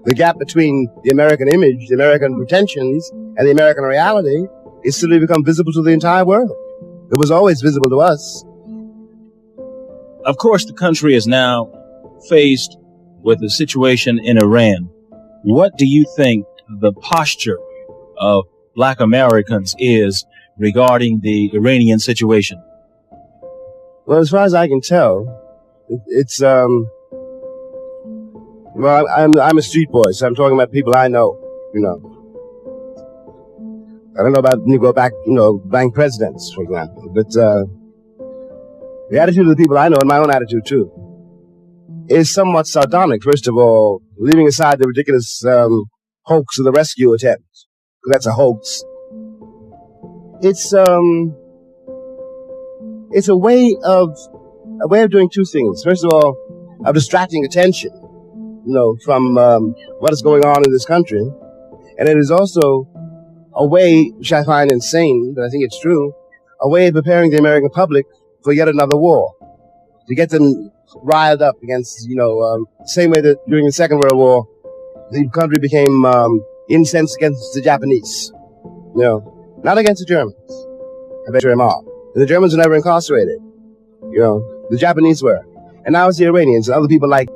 The gap between the American image, the American pretensions, and the American reality is suddenly become visible to the entire world. It was always visible to us. Of course, the country is now faced with the situation in Iran. What do you think the posture of Black Americans is regarding the Iranian situation? Well, as far as I can tell, it's well, I'm a street boy, so I'm talking about people I know. You know, I don't know about Negro bank presidents, for example, but the attitude of the people I know, and my own attitude too, is somewhat sardonic. First of all, leaving aside the ridiculous hoax of the rescue attempt, because that's a hoax. It's a way of doing two things. First of all, of distracting attention, from what is going on in this country, and it is also a way, which I find insane, but I think it's true, a way of preparing the American public for yet another war, to get them riled up against, same way that during the Second World War, the country became incensed against the Japanese, not against the Germans. I bet you are. The Germans were never incarcerated, the Japanese were, and now it's the Iranians and other people like,